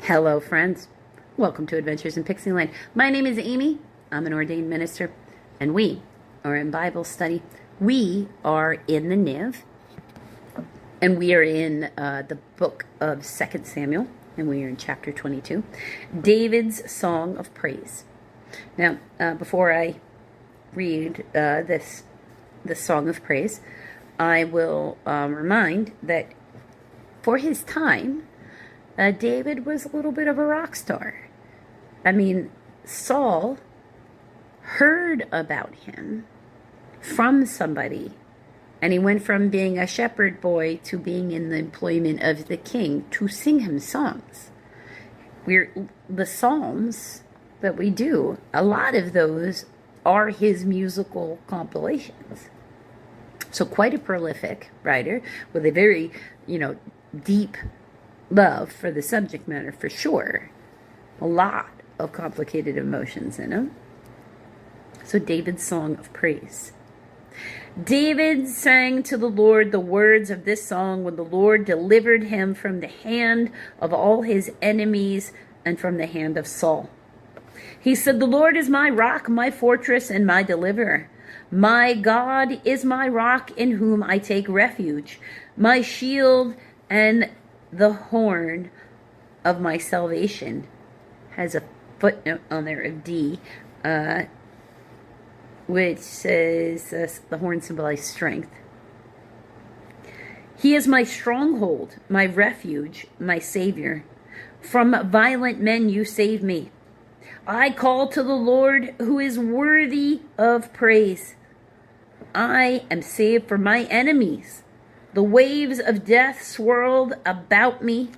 Hello, friends. Welcome to Adventures in Pixieland. My name is Amy. I'm an ordained minister, and we are in Bible study. We are in the Niv, and we are in the book of 2 Samuel, and we are in chapter 22, David's Song of Praise. Now, before I read this Song of Praise, I will remind that for his time, David was a little bit of a rock star. I mean, Saul heard about him from somebody, and he went from being a shepherd boy to being in the employment of the king to sing him songs. The Psalms that we do, a lot of those are his musical compilations. So quite a prolific writer with a very, deep love for the subject matter, for sure. A lot of complicated emotions in him. So David's Song of Praise. David sang to the Lord the words of this song when the Lord delivered him from the hand of all his enemies and from the hand of Saul. He said, "The Lord is my rock, my fortress, and my deliverer. My God is my rock in whom I take refuge, my shield and the horn of my salvation." Has a footnote on there of D, which says the horn symbolizes strength. He is my stronghold, my refuge, my savior. From violent men you save me. I call to the Lord who is worthy of praise. I am saved from my enemies. The waves of death swirled about me.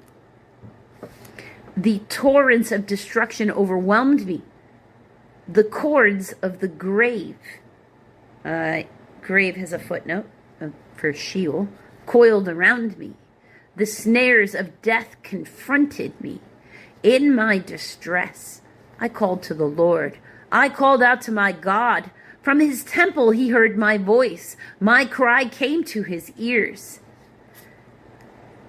The torrents of destruction overwhelmed me. The cords of the grave, grave has a footnote for Sheol, coiled around me. The snares of death confronted me. In my distress, I called to the Lord. I called out to my God. From his temple he heard my voice. My cry came to his ears.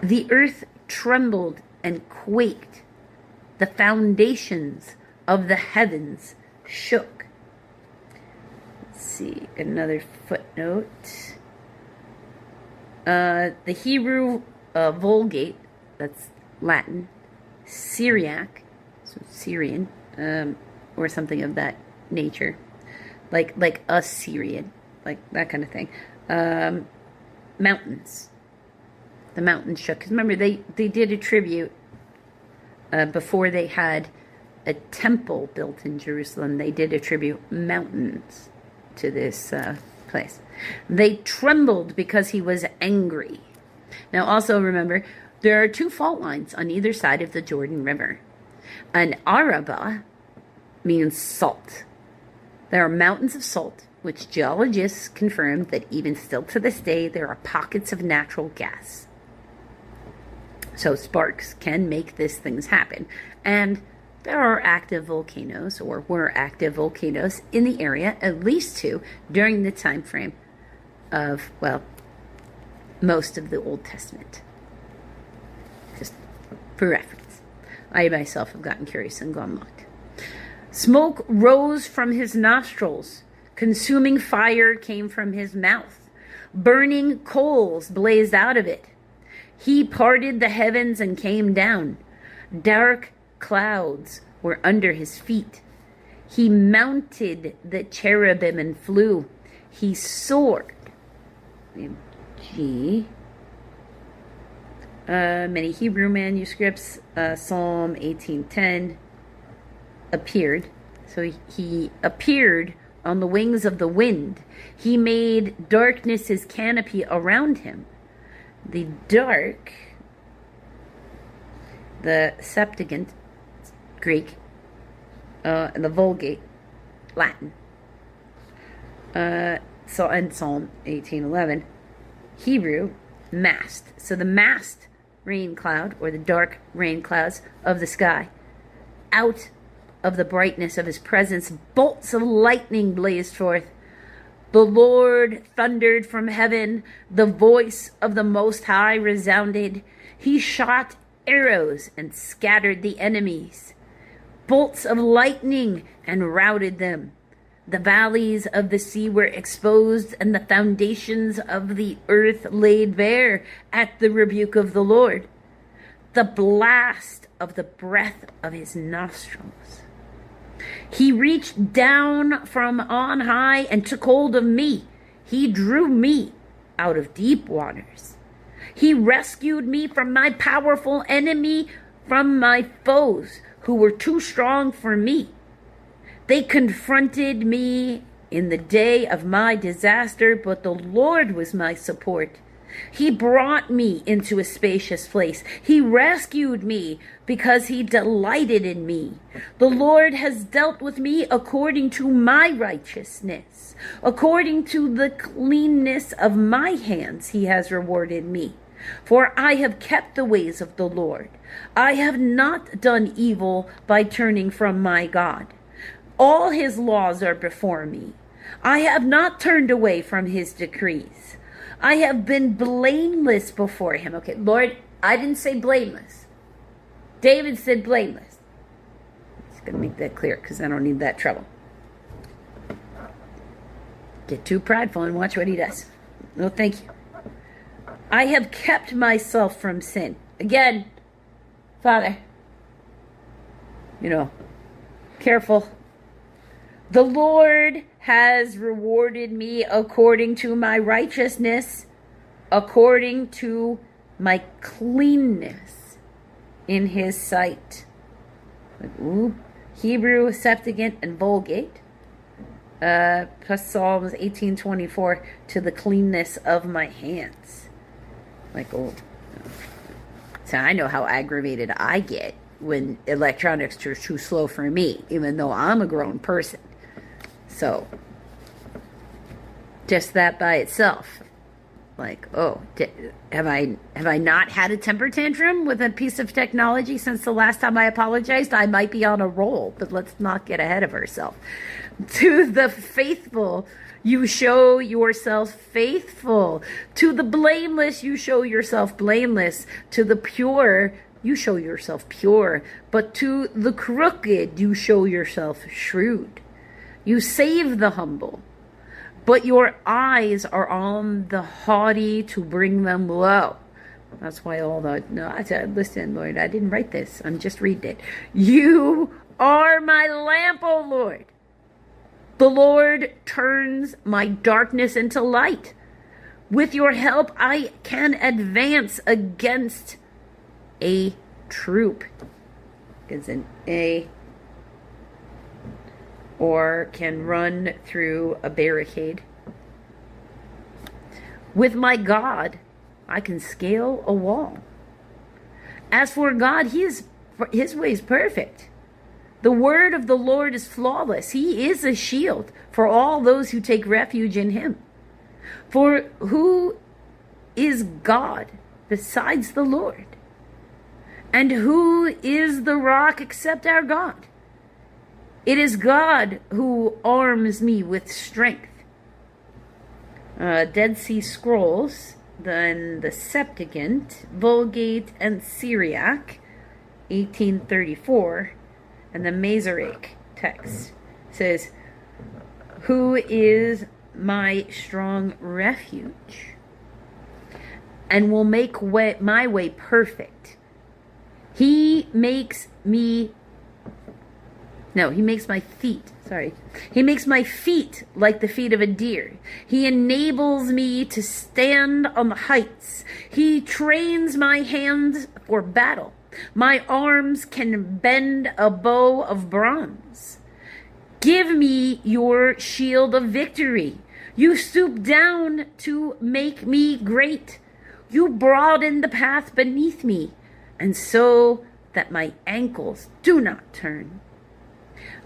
The earth trembled and quaked. The foundations of the heavens shook. Let's see, another footnote. The Hebrew Vulgate, that's Latin, Syriac, so Syrian, or something of that nature. Like Assyrian, like that kind of thing. Mountains. The mountains shook. Because remember, they did attribute, before they had a temple built in Jerusalem, they did attribute mountains to this place. They trembled because he was angry. Now also remember, there are two fault lines on either side of the Jordan River. An Araba means salt. There are mountains of salt, which geologists confirm that even still to this day, there are pockets of natural gas. So sparks can make these things happen. And there are active volcanoes, or were active volcanoes in the area, at least two, during the time frame of, most of the Old Testament. Just for reference. I myself have gotten curious and gone looked. Smoke rose from his nostrils. Consuming fire came from his mouth. Burning coals blazed out of it. He parted the heavens and came down. Dark clouds were under his feet. He mounted the cherubim and flew. He soared. Many Hebrew manuscripts, Psalm 18:10, appeared. So he appeared on the wings of the wind. He made darkness his canopy around him. The dark, the Septuagint, Greek, and the Vulgate, Latin. So in Psalm 18:11, Hebrew, mast. So the mast rain cloud, or the dark rain clouds of the sky, out of the brightness of his presence, bolts of lightning blazed forth. The Lord thundered from heaven. The voice of the Most High resounded. He shot arrows and scattered the enemies, bolts of lightning and routed them. The valleys of the sea were exposed, and the foundations of the earth laid bare at the rebuke of the Lord, the blast of the breath of his nostrils. He reached down from on high and took hold of me. He drew me out of deep waters. He rescued me from my powerful enemy, from my foes who were too strong for me. They confronted me in the day of my disaster, but the Lord was my support. He brought me into a spacious place. He rescued me because he delighted in me. The Lord has dealt with me according to my righteousness. According to the cleanness of my hands, he has rewarded me. For I have kept the ways of the Lord. I have not done evil by turning from my God. All his laws are before me. I have not turned away from his decrees. I have been blameless before him. Okay, Lord, I didn't say blameless. David said blameless. I'm just going to make that clear because I don't need that trouble. Get too prideful and watch what he does. No, thank you. I have kept myself from sin. Again, Father, careful. The Lord has rewarded me according to my righteousness, according to my cleanness in his sight. Hebrew, Septuagint, and Vulgate. Plus Psalms 18:24, to the cleanness of my hands. So I know how aggravated I get when electronics are too slow for me, even though I'm a grown person. So, just that by itself, have I not had a temper tantrum with a piece of technology since the last time I apologized? I might be on a roll, but let's not get ahead of ourselves. To the faithful, you show yourself faithful. To the blameless, you show yourself blameless. To the pure, you show yourself pure. But to the crooked, you show yourself shrewd. You save the humble, but your eyes are on the haughty to bring them low. That's why I said, listen, Lord, I didn't write this. I'm just reading it. You are my lamp, O Lord. The Lord turns my darkness into light. With your help, I can advance against a troop. It's an A. Or can run through a barricade. With my God, I can scale a wall. As for God, his way is perfect. The word of the Lord is flawless. He is a shield for all those who take refuge in him. For who is God besides the Lord? And who is the rock except our God? It is God who arms me with strength. Dead Sea Scrolls, then the Septuagint, Vulgate, and Syriac, 1834, and the Masoretic text says, who is my strong refuge and will make my way perfect. He makes my feet like the feet of a deer. He enables me to stand on the heights. He trains my hands for battle. My arms can bend a bow of bronze. Give me your shield of victory. You stoop down to make me great. You broaden the path beneath me, and so that my ankles do not turn.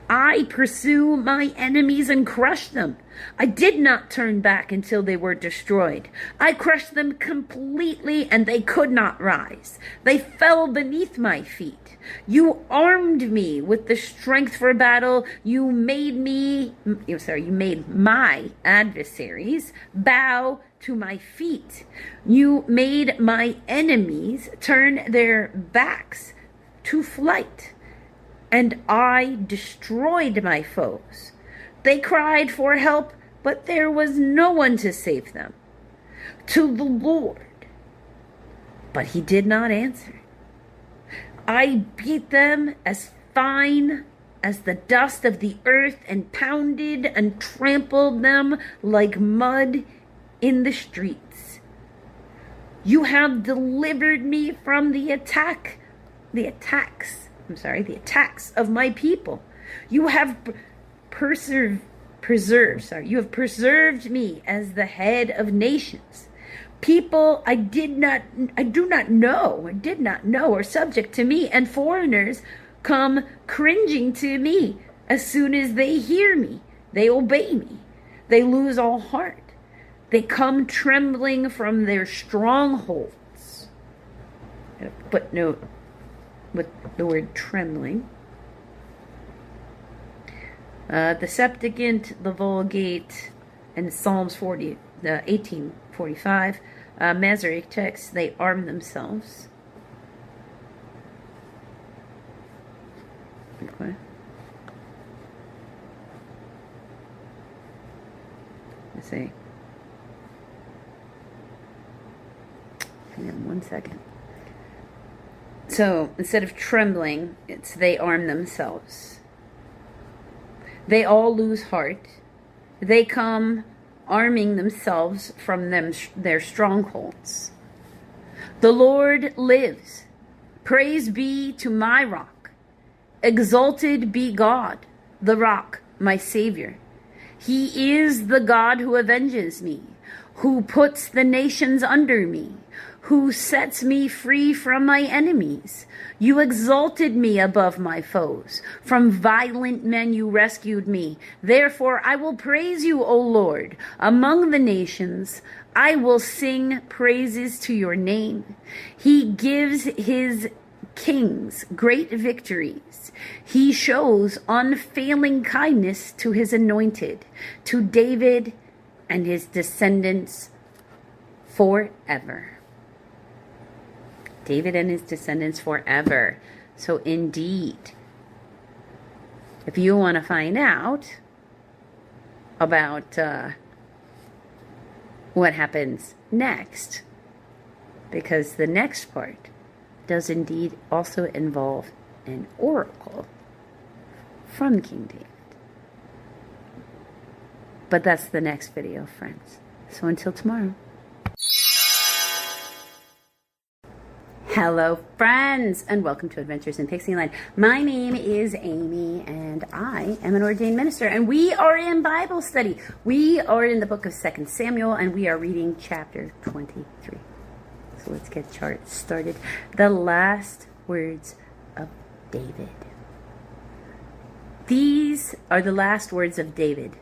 I pursue my enemies and crush them. I did not turn back until they were destroyed. I crushed them completely and they could not rise. They fell beneath my feet. You armed me with the strength for battle. You made my adversaries bow to my feet. You made my enemies turn their backs to flight, and I destroyed my foes. They cried for help, but there was no one to save them. To the Lord, but he did not answer. I beat them as fine as the dust of the earth, and pounded and trampled them like mud in the streets. You have delivered me from the attacks of my people. You have preserved me as the head of nations. People I did not know, are subject to me, and foreigners come cringing to me. As soon as they hear me, they obey me. They lose all heart. They come trembling from their strongholds. A footnote with the word trembling. The Septuagint, the Vulgate, and Psalms 1845, Masoretic texts, they arm themselves. Okay. Let's see. Hang on 1 second. So instead of trembling, it's they arm themselves. They all lose heart. They come arming themselves from their strongholds. The Lord lives. Praise be to my rock. Exalted be God, the rock, my Savior. He is the God who avenges me, who puts the nations under me, who sets me free from my enemies. You exalted me above my foes. From violent men you rescued me. Therefore I will praise you, O Lord, among the nations. I will sing praises to your name. He gives his kings great victories. He shows unfailing kindness to his anointed, to David and his descendants forever. David and his descendants forever. So indeed, if you want to find out about what happens next, because the next part does indeed also involve an oracle from King David. But that's the next video, friends. So until tomorrow. Hello, friends, and welcome to Adventures in Pixieland. My name is Amy, and I am an ordained minister, and we are in Bible study. We are in the book of 2 Samuel, and we are reading chapter 23. So let's get started. The last words of David. These are the last words of David,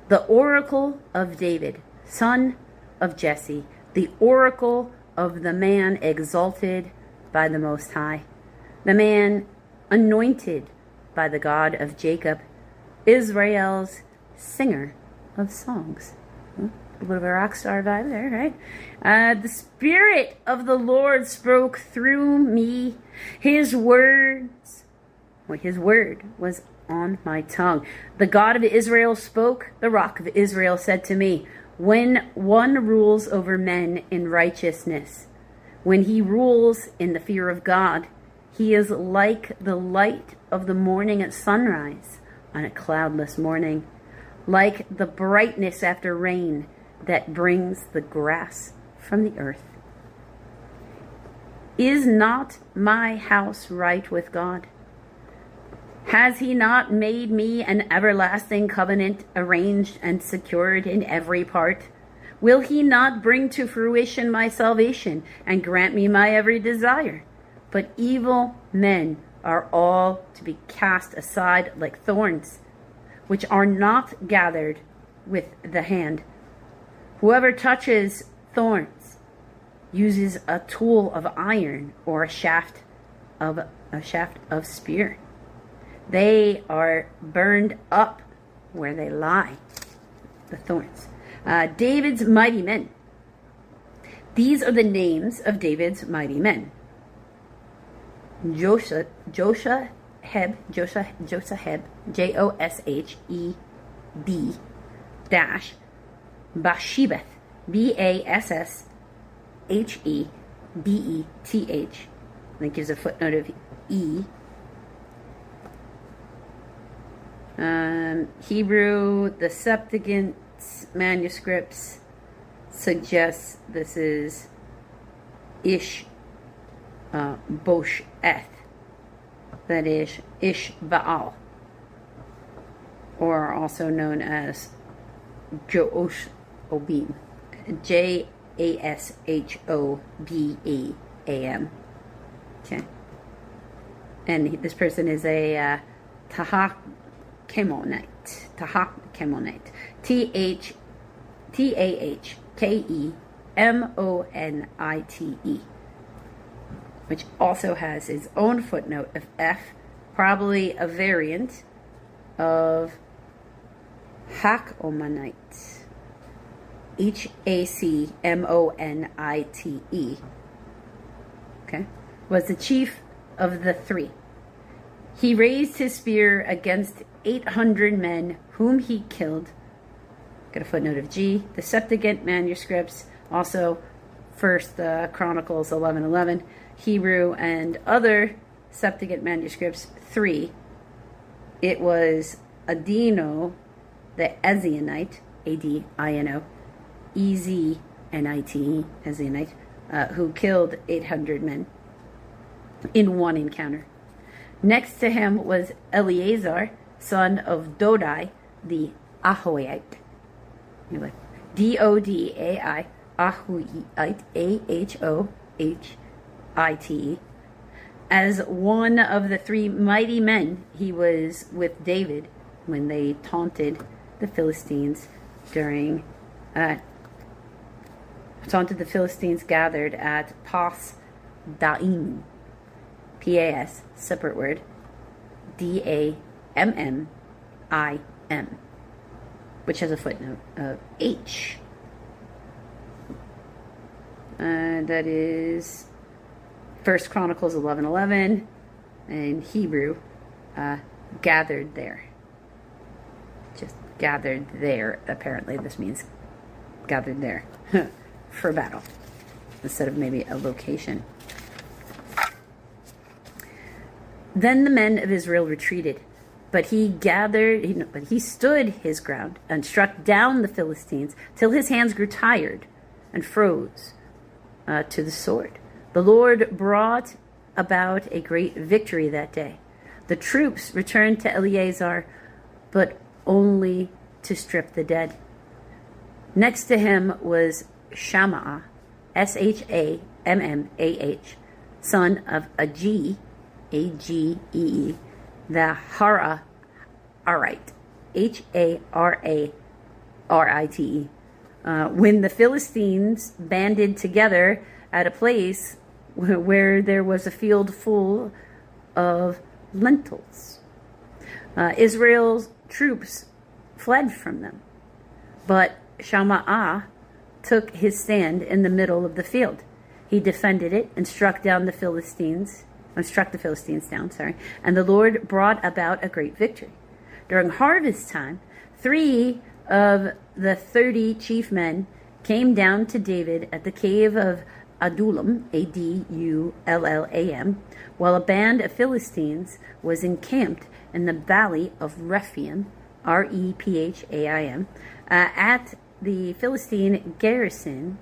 the oracle of David, son of Jesse, the oracle of the man exalted by the Most High, the man anointed by the God of Jacob, Israel's singer of songs. A little bit of a rock star vibe there, right? The Spirit of the Lord spoke through me. His word was on my tongue. The God of Israel spoke. The Rock of Israel said to me, when one rules over men in righteousness, when he rules in the fear of God, he is like the light of the morning at sunrise on a cloudless morning, like the brightness after rain that brings the grass from the earth. Is not my house right with God? Has he not made me an everlasting covenant, arranged and secured in every part? Will he not bring to fruition my salvation and grant me my every desire? But evil men are all to be cast aside like thorns, which are not gathered with the hand. Whoever touches thorns uses a tool of iron or a shaft of spear. They are burned up where they lie, the thorns. David's mighty men. These are the names of David's mighty men. Josheb, Josheb, dash, Bashebeth, Bashebeth. That gives a footnote of E. Hebrew, the Septuagint manuscripts suggests this is Bosheth, that is Ishbaal, or also known as Joshobim, Jashobbeam. Okay, and this person is a Tahkemonite, Tahkemonite, which also has its own footnote of F, probably a variant of Hakomonite, Hacmonite. Okay, was the chief of the three. He raised his spear against 800 men, whom he killed. Got a footnote of G. The Septuagint manuscripts, also First Chronicles 11:11, Hebrew and other Septuagint manuscripts 3. It was Adino, the Ezionite, Adino, Eznite, Ezionite, who killed 800 men in one encounter. Next to him was Eleazar, son of Dodai, the Ahohite. Dodai, Ahohite, Ahohite. As one of the three mighty men, he was with David when they taunted the Philistines gathered at Pas Daim. P-A-S, separate word, D-A-M-M-I-M, which has a footnote of H. That is First Chronicles 11:11, and Hebrew, gathered there. Just gathered there, apparently. This means gathered there for battle, instead of maybe a location. Then the men of Israel retreated, but he stood his ground and struck down the Philistines till his hands grew tired and froze to the sword. The Lord brought about a great victory that day. The troops returned to Eleazar, but only to strip the dead. Next to him was Shammah, Shammah, son of Agee, Agee, the Harite, Harite. When the Philistines banded together at a place where there was a field full of lentils, Israel's troops fled from them. But Shammah took his stand in the middle of the field. He defended it and struck the Philistines down, and the Lord brought about a great victory. During harvest time, 3 of the 30 chief men came down to David at the cave of Adullam, Adullam, while a band of Philistines was encamped in the valley of Rephaim, Rephaim, at the Philistine garrison.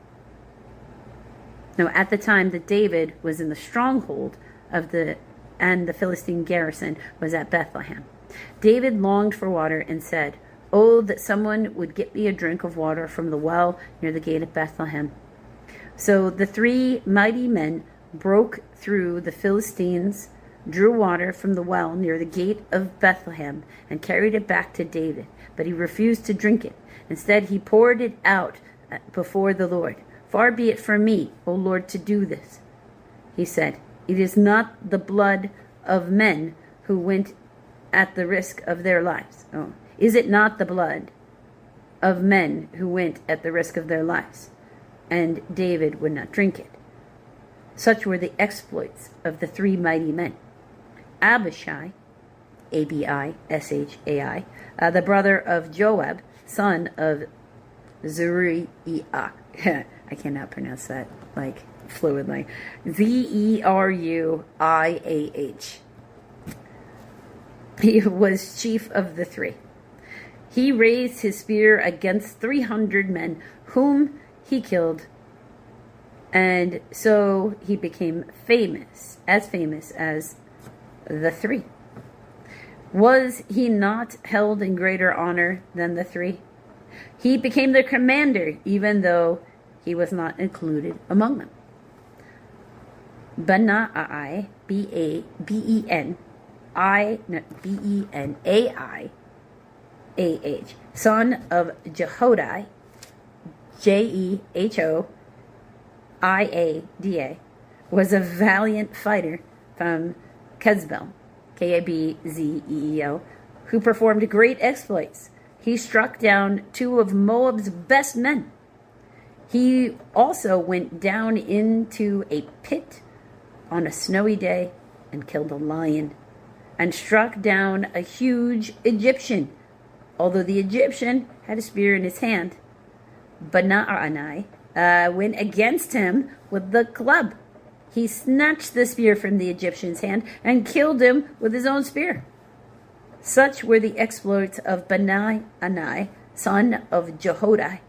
No, at the time that David was in the stronghold and the Philistine garrison was at Bethlehem. David longed for water and said, "Oh, that someone would get me a drink of water from the well near the gate of Bethlehem." So the 3 mighty men broke through the Philistines, drew water from the well near the gate of Bethlehem, and carried it back to David. But he refused to drink it. Instead, he poured it out before the Lord. "Far be it from me, O Lord, to do this," he said. "It is not the blood of men who went at the risk of their lives." Oh, is it not the blood of men who went at the risk of their lives, and David would not drink it. Such were the exploits of the three mighty men. Abishai, Abishai, the brother of Joab, son of Zeruiah. I cannot pronounce that like fluidly. Zeruiah. He was chief of the three. He raised his spear against 300 men, whom he killed, and so he became famous as the three. Was he not held in greater honor than the three? He became their commander, even though he was not included among them. Benai, Benaiah, son of Jehoiada, Jehoiada, was a valiant fighter from Kezbel, Kabzeel, who performed great exploits. He struck down 2 of Moab's best men. He also went down into a pit on a snowy day and killed a lion, and struck down a huge Egyptian, although the Egyptian had a spear in his hand. Benaiah went against him with the club. He snatched the spear from the Egyptian's hand and killed him with his own spear. Such were the exploits of Benaiah, son of Jehoiada.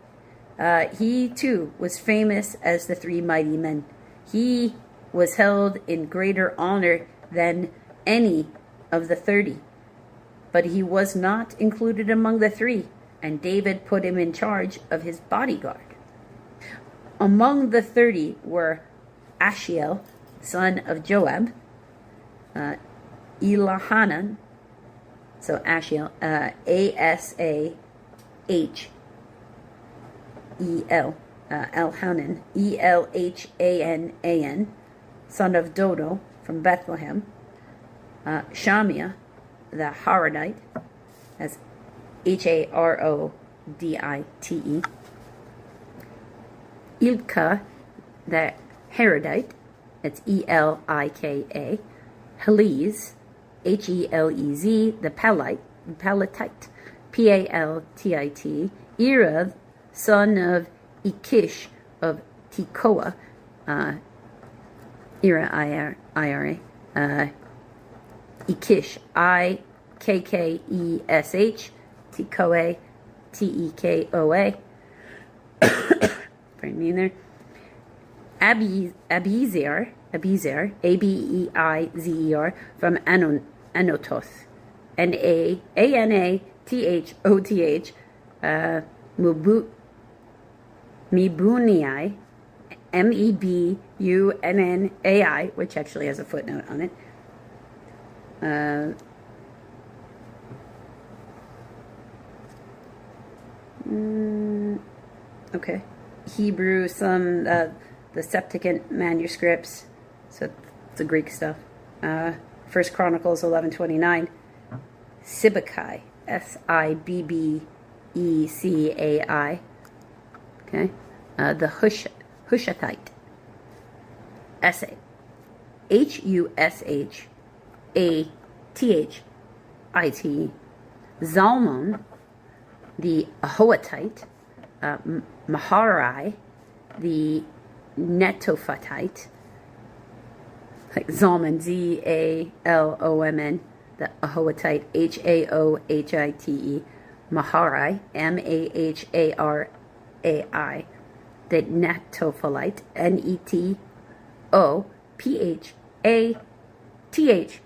He too was famous as the three mighty men. He was held in greater honor than any of the 30. But he was not included among the three, and David put him in charge of his bodyguard. Among the 30 were Ashiel, son of Joab, Elhanan, so Ashiel, Asahel, Elhanan, Elhanan, son of Dodo from Bethlehem, Shamiah, the Harodite, that's Harodite, Ilka, the Harodite, that's Elika, Helez, Helez, the Palatite, Paltit, Erath, son of Ikish of Tekoa, Ira, Ikish, Ikkesh, Tekoa, Tekoa. Pardon me there. Abiezer, Abeizer, from Anototh, Anathoth, Mebunai, Mebunnai, which actually has a footnote on it. Okay. Hebrew, some the Septuagint manuscripts, so it's the Greek stuff. First Chronicles 11:29. Sibbecai, Sibbecai. Okay. The Hushathite. Essay. Hushhathit. Zalmon, the Ahoatite. Maharai, the Netophatite, like Zalmon, Zalomn, the Ahoatite, Haohite, Maharai, Maharai, the Netophalite, Netophathite,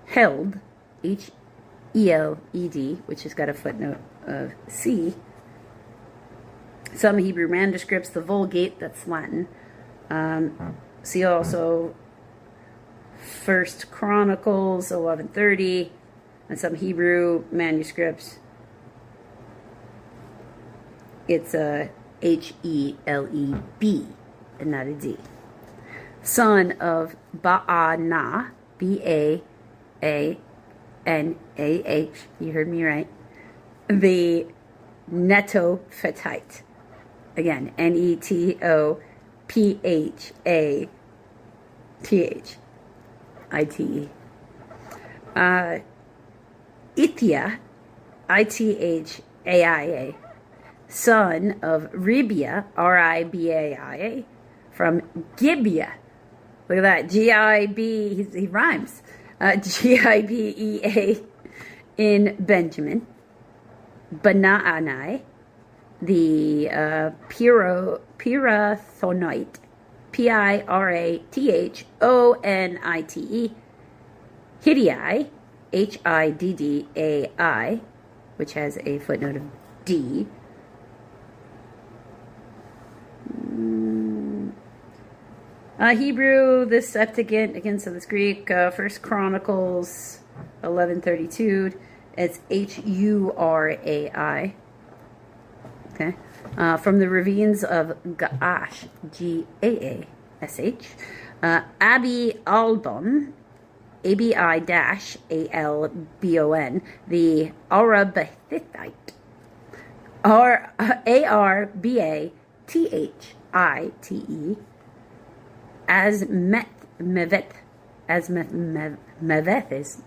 Held, Heled, which has got a footnote of C. Some Hebrew manuscripts, the Vulgate, that's Latin. See also First Chronicles 11:30, and some Hebrew manuscripts. It's a Heleb and not a D. Son of Baanah, you heard me right. the Netophathite. Again, Netophathite. Ithia, Ithaia, son of Ribia, Ribaia, from Gibeah. Look at that, G-I-B, he rhymes. Gibea in Benjamin. Banaanai, the Pirathonite, Pirathonite. Hiddai, Hiddai, which has a footnote of D. Hebrew, the Septuagint, again, so this Greek, First Chronicles 11:32, it's Hurai. Okay. From the ravines of Gaash, Gaash, Abi Albon, Abi-Albon, the Arabathite, Arbathite, Asmaveth is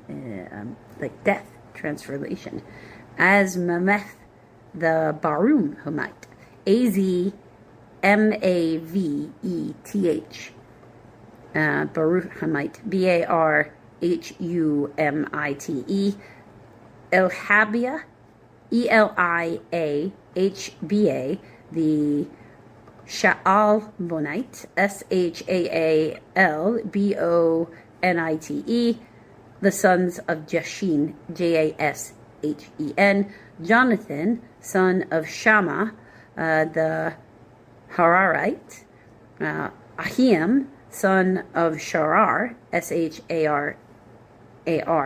like death translation. Asmaveth, the Barumhumite, Azmaveth, Baruchumite, Barhumite, Elhabia, Eliahba, the Shaalbonite, Shaalbonite, the sons of Jashen, Jashen, Jonathan, son of Shammah, the Hararite, Ahim, son of Sharar, Shar,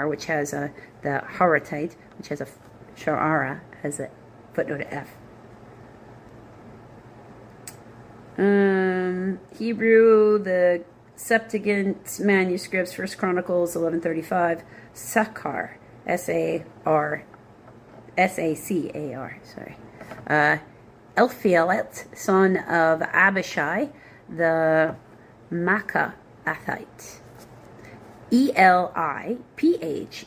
which has the Haratite, which has a Sharara, has a footnote F. Hebrew, the Septuagint manuscripts, First Chronicles 11:35, Sacar, Sacar, sorry. Elphalet, son of Abishai, the Maccaathite. Eliphelet,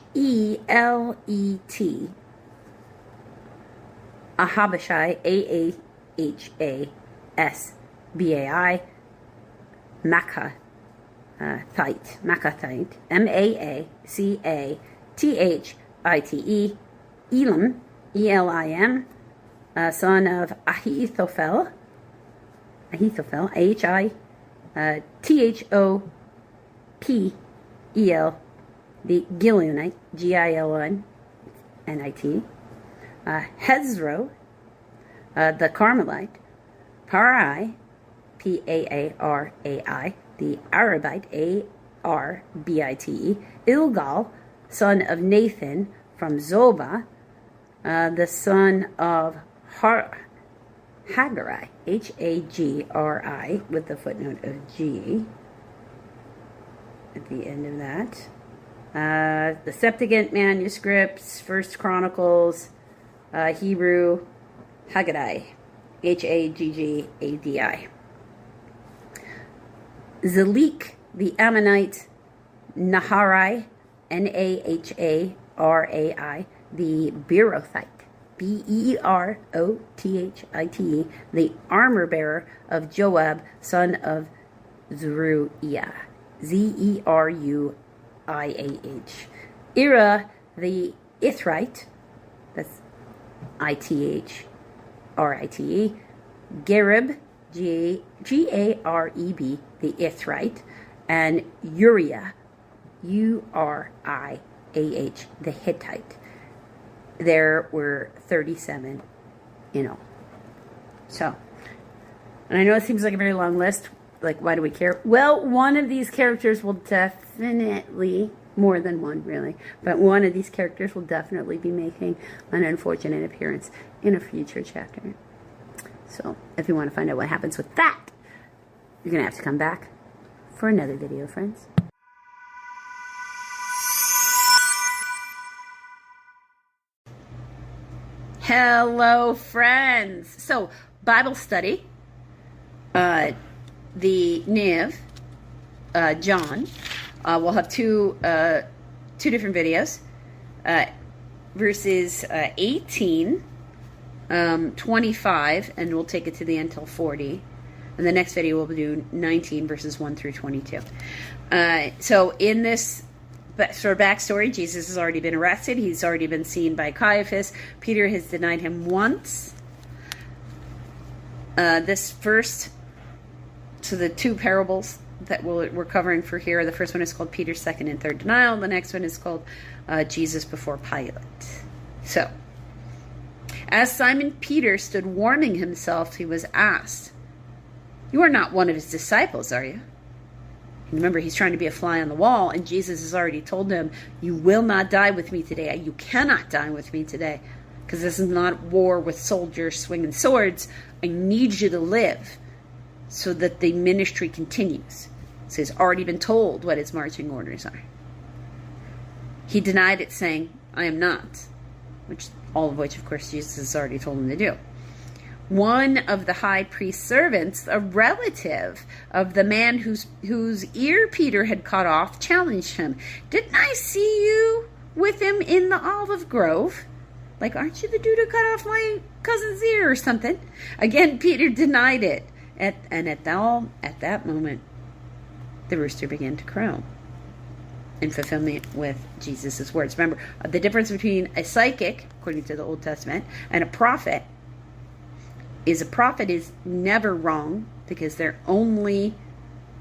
Ahabishai, Ahabasbai, Maccathite, Maacathite, Elam, Elim, son of Ahithophel, Thopel, the Gileonite, Gilonite, Hezro, the Carmelite, Parai, Paarai, the Arabite, Arbite, Ilgal, son of Nathan, from Zobah, the son of Hagari, Hagri, with the footnote of G at the end of that. The Septuagint manuscripts, First Chronicles, Hebrew, Haggai, Haggadi. Zalik, the Ammonite, Naharai, Naharai, the Beerothite, Berothite, the armor bearer of Joab, son of Zeruiah, Zeruiah. Ira, the Ithrite, that's Ithrite, Gareb, Gareb, the Ithrite, and Uriah, Uriah, the Hittite. There were 37 in all. So, and I know it seems like a very long list. Like, why do we care? Well, one of these characters will definitely, more than one really, but one of these characters will definitely be making an unfortunate appearance in a future chapter. So, if you want to find out what happens with that, you're going to have to come back for another video, friends. Hello, friends. So, Bible study, the Niv, John. We'll have two different videos, verses 18, 25, and we'll take it to the end till 40. And the next video we'll do 19, verses 1 through 22. So in this sort of backstory, Jesus has already been arrested. He's already been seen by Caiaphas. Peter has denied him once. This first, so the two parables that we're covering for here, the first one is called Peter's second and third denial. The next one is called Jesus before Pilate. So, as Simon Peter stood warming himself, he was asked, "You are not one of his disciples, are you?" Remember, he's trying to be a fly on the wall, and Jesus has already told him, "You will not die with me today. You cannot die with me today, because this is not war with soldiers swinging swords. I need you to live so that the ministry continues." So he's already been told what his marching orders are. He denied it, saying, "I am not," all of which, of course, Jesus has already told him to do. One of the high priest's servants, a relative of the man whose ear Peter had cut off, challenged him. "Didn't I see you with him in the olive grove? Like, aren't you the dude who cut off my cousin's ear or something?" Again, Peter denied it. And at that moment, the rooster began to crow in fulfillment with Jesus' words. Remember, the difference between a psychic, according to the Old Testament, and a prophet is never wrong, because they're only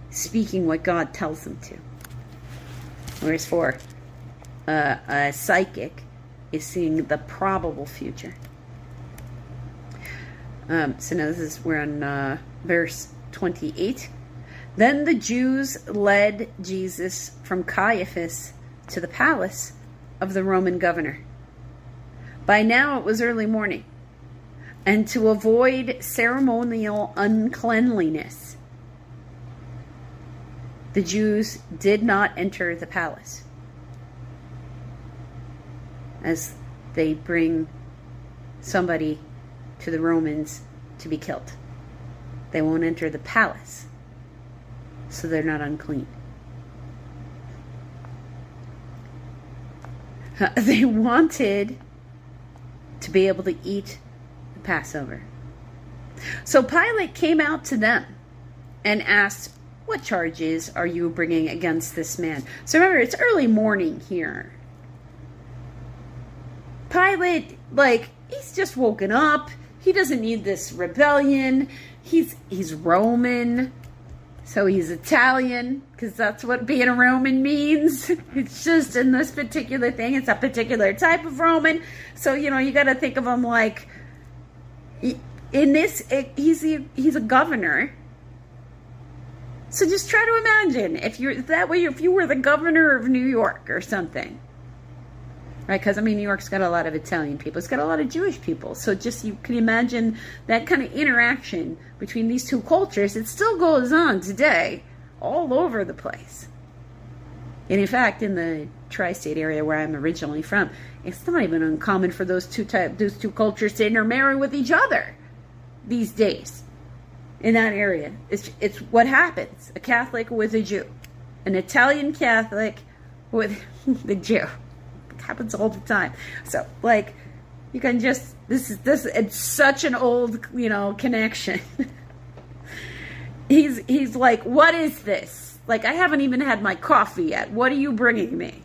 speaking what God tells them to. Whereas for a psychic is seeing the probable future. So now we're on verse 28. Then the Jews led Jesus from Caiaphas to the palace of the Roman governor. By now it was early morning, and to avoid ceremonial uncleanliness, the Jews did not enter the palace, as they bring somebody to the Romans to be killed. They won't enter the palace, so they're not unclean. They wanted to be able to eat the Passover. So Pilate came out to them and asked, "What charges are you bringing against this man?" So remember, it's early morning here. Pilate, he's just woken up. He doesn't need this rebellion. He's Roman, so he's Italian, because that's what being a Roman means. It's just in this particular thing, it's a particular type of Roman. So, you got to think of him like, in this, he's a governor. So just try to imagine if you were the governor of New York or something. Right, because New York's got a lot of Italian people. It's got a lot of Jewish people. So just, you can imagine that kind of interaction between these two cultures. It still goes on today all over the place. And in fact, in the tri-state area where I'm originally from, it's not even uncommon for those two cultures to intermarry with each other these days. In that area, it's what happens: a Catholic with a Jew, an Italian Catholic with the Jew. Happens all the time. So you can just, this it's such an old connection. he's like, "What is this? I haven't even had my coffee yet. What are you bringing me?"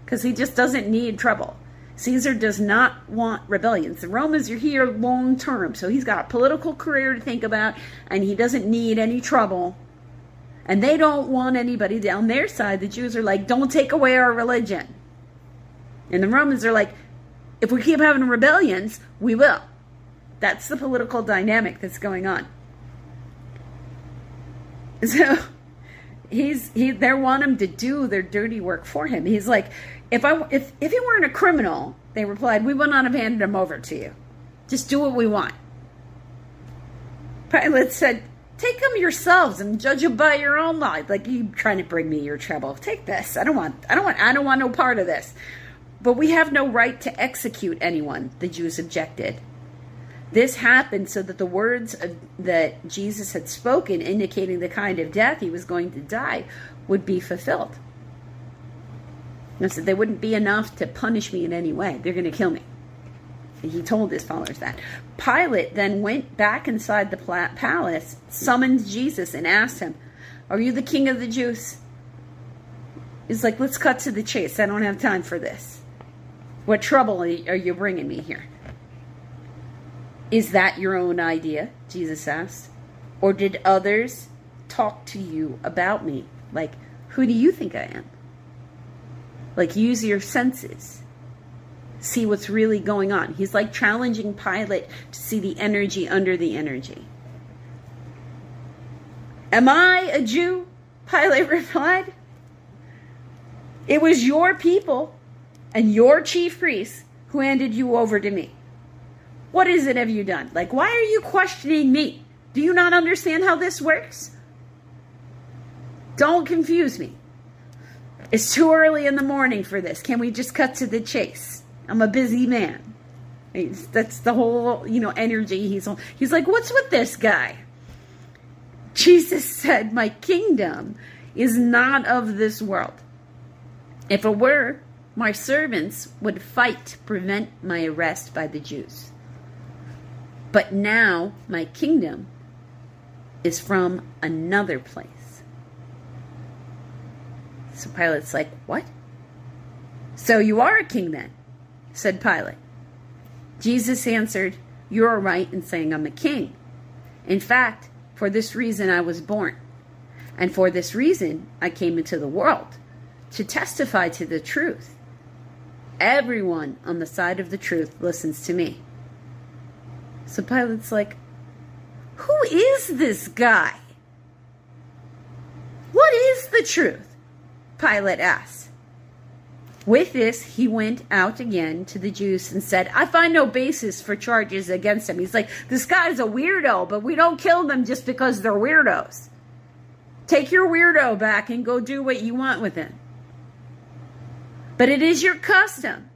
Because he just doesn't need trouble. Caesar does not want rebellions. The Romans are here long term, so he's got a political career to think about, and he doesn't need any trouble. And they don't want anybody down their side. The Jews are like, "Don't take away our religion." And the Romans are like, "If we keep having rebellions, we will." That's the political dynamic that's going on. So they want him to do their dirty work for him. He's like, if he weren't a criminal, they replied, "we would not have handed him over to you. Just do what we want." Pilate said, "Take him yourselves and judge him by your own law." You trying to bring me your trouble. Take this. I don't want no part of this. But we have no right to execute anyone, the Jews objected. This happened so that the words that Jesus had spoken, indicating the kind of death he was going to die, would be fulfilled. And so there wouldn't be enough to punish me in any way. They're going to kill me. And he told his followers that. Pilate then went back inside the palace, summoned Jesus, and asked him, "Are you the king of the Jews?" He's like, let's cut to the chase. I don't have time for this. What trouble are you bringing me here? Is that your own idea? Jesus asked. Or did others talk to you about me? Like, who do you think I am? Like, use your senses. See what's really going on. He's like challenging Pilate to see the energy under the energy. Am I a Jew? Pilate replied. It was your people and your chief priests who handed you over to me. What is it have you done? Like, why are you questioning me? Do you not understand how this works? Don't confuse me. It's too early in the morning for this. Can we just cut to the chase? I'm a busy man. That's the whole, energy. He's like, what's with this guy? Jesus said, my kingdom is not of this world. If it were, my servants would fight to prevent my arrest by the Jews. But now my kingdom is from another place. So Pilate's like, what? So you are a king then, said Pilate. Jesus answered, you're right in saying I'm a king. In fact, for this reason I was born. And for this reason I came into the world, to testify to the truth. Everyone on the side of the truth listens to me. So Pilate's like, who is this guy? What is the truth? Pilate asked. With this, he went out again to the Jews and said, I find no basis for charges against him. He's like, this guy's a weirdo, but we don't kill them just because they're weirdos. Take your weirdo back and go do what you want with him. But it is your custom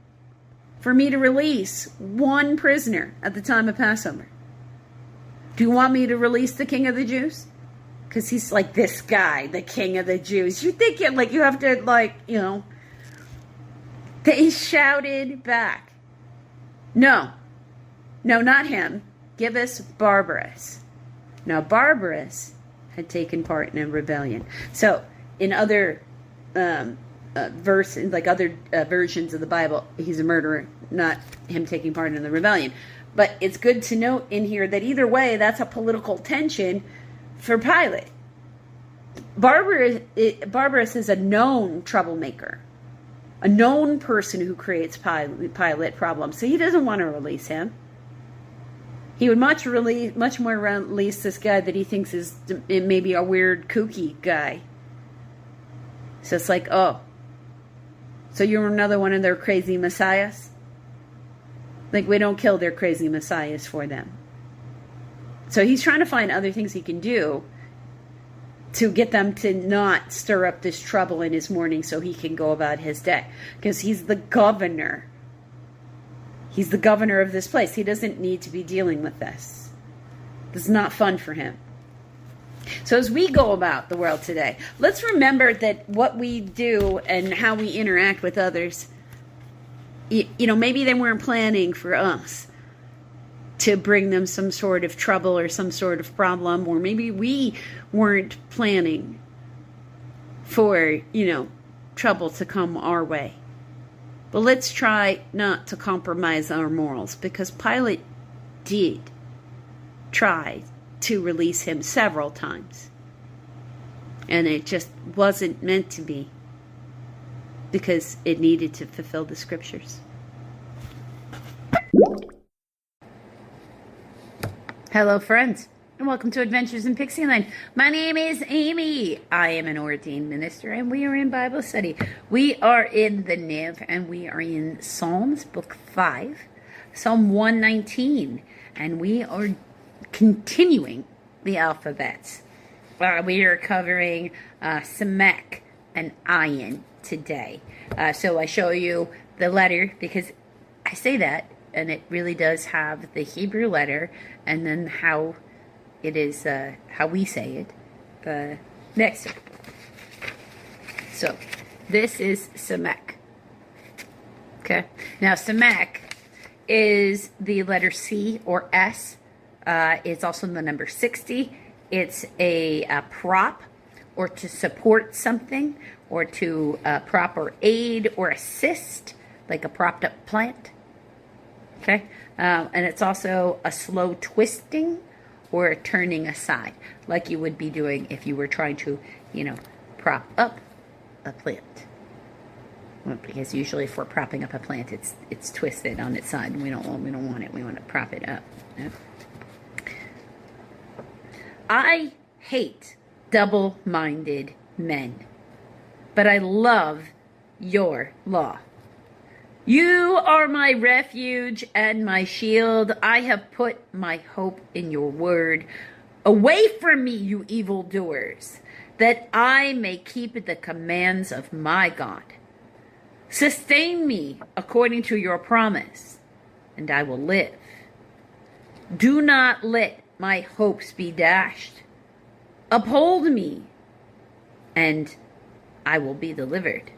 for me to release one prisoner at the time of Passover. Do you want me to release the king of the Jews? Because he's like, this guy, the king of the Jews. You think it like you have to They shouted back, no, not him. Give us Barabbas. Now Barabbas had taken part in a rebellion. So in other versions of the Bible, he's a murderer, not him taking part in the rebellion. But it's good to note in here that either way, that's a political tension for Pilate. Barabbas is a known troublemaker, a known person who creates Pilate problems. So he doesn't want to release him. He would much more release this guy that he thinks is maybe a weird, kooky guy. So it's like, oh, so you're another one of their crazy messiahs? Like, we don't kill their crazy messiahs for them. So he's trying to find other things he can do to get them to not stir up this trouble in his morning so he can go about his day. Because he's the governor. He's the governor of this place. He doesn't need to be dealing with this. This is not fun for him. So as we go about the world today, let's remember that what we do and how we interact with others, maybe they weren't planning for us to bring them some sort of trouble or some sort of problem, or maybe we weren't planning for, trouble to come our way. But let's try not to compromise our morals, because Pilate did try to release him several times. And it just wasn't meant to be, because it needed to fulfill the scriptures. Hello, friends, and welcome to Adventures in Pixieland. My name is Amy. I am an ordained minister, and we are in Bible study. We are in the Niv, and we are in Psalms, Book 5, Psalm 119, and we are continuing the alphabets. We are covering Samek and Ayin today. So I show you the letter, because I say that, and it really does have the Hebrew letter, and then how it is, how we say it, next to it. So, this is Samek. Okay? Now, Samek is the letter C or S. It's also the number 60. It's a prop, or to support something, or to prop or aid or assist, like a propped up plant. Okay? And it's also a slow twisting or a turning aside, like you would be doing if you were trying to, prop up a plant. Well, because usually if we're propping up a plant, it's twisted on its side. We don't want it. We want to prop it up. Yeah? I hate double-minded men, but I love your law. You are my refuge and my shield. I have put my hope in your word. Away from me, you evildoers, that I may keep the commands of my God. Sustain me according to your promise, and I will live. Do not let my hopes be dashed. Uphold me, and I will be delivered.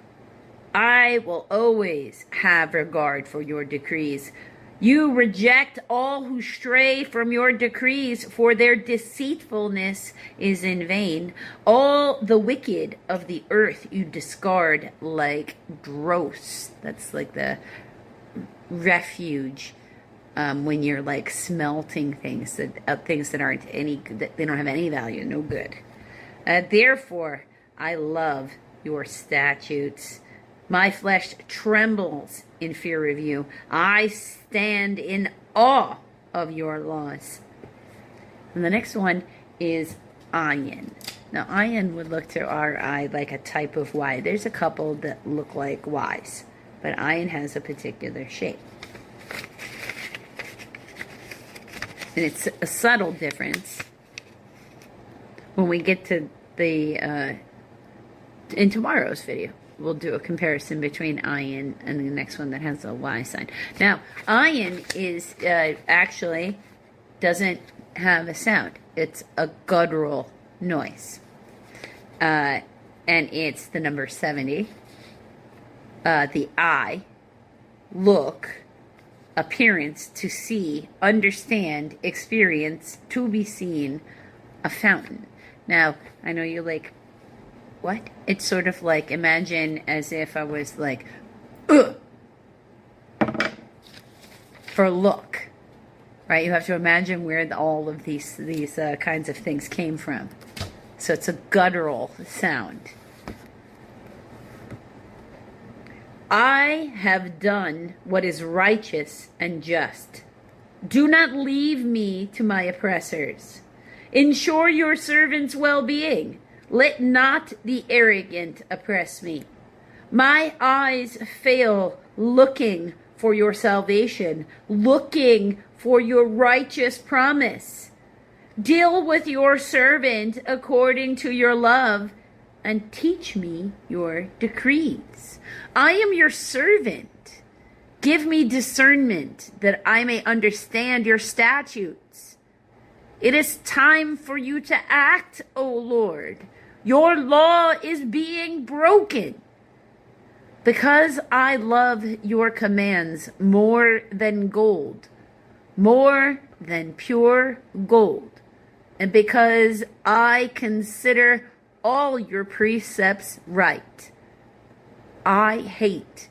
I will always have regard for your decrees. You reject all who stray from your decrees, for their deceitfulness is in vain. All the wicked of the earth you discard like dross. That's like the refuge when you're like smelting things that aren't that they don't have any value, no good. Therefore, I love your statutes. My flesh trembles in fear of you. I stand in awe of your laws. And the next one is ayin. Now, ayin would look to our eye like a type of Y. There's a couple that look like Ys, but ayin has a particular shape. And it's a subtle difference. When we get to the, in tomorrow's video, we'll do a comparison between ayin and the next one that has a Y sign. Now, ayin is actually doesn't have a sound. It's a guttural noise. And it's the number 70. The eye, look, appearance, to see, understand, experience, to be seen, a fountain. Now, I know you're like, what? It's sort of like, imagine as if I was like, ugh, for look, right? You have to imagine where all of these kinds of things came from. So it's a guttural sound. I have done what is righteous and just. Do not leave me to my oppressors. Ensure your servant's well-being. Let not the arrogant oppress me. My eyes fail looking for your salvation, looking for your righteous promise. Deal with your servant according to your love, and teach me your decrees. I am your servant. Give me discernment that I may understand your statutes. It is time for you to act, O Lord. Your law is being broken. Because I love your commands more than gold, more than pure gold, and because I consider all your precepts right, I hate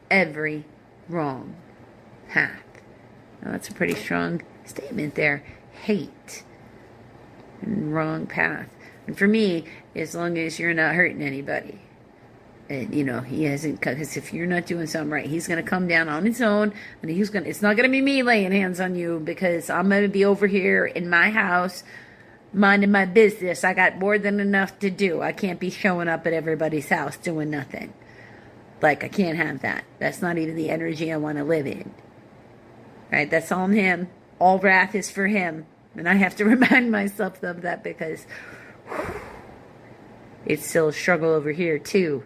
every wrong path. Now, that's a pretty strong statement there. Hate and wrong path. And for me, as long as you're not hurting anybody, and he hasn't, because if you're not doing something right, he's going to come down on his own, and it's not going to be me laying hands on you, because I'm going to be over here in my house minding my business. I got more than enough to do. I can't be showing up at everybody's house doing nothing. Like, I can't have that. That's not even the energy I want to live in. Right? That's on him. All wrath is for him. And I have to remind myself of that, because it's still a struggle over here too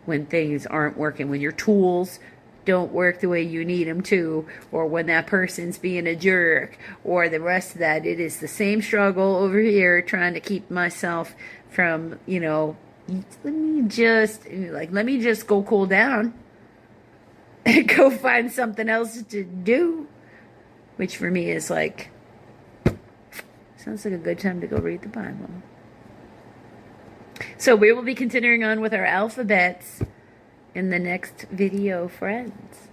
when things aren't working. When your tools don't work the way you need them to, or when that person's being a jerk, or the rest of that. It is the same struggle over here trying to keep myself from, let me just go cool down and go find something else to do, which for me is like, sounds like a good time to go read the Bible. So we will be continuing on with our alphabets in the next video, friends.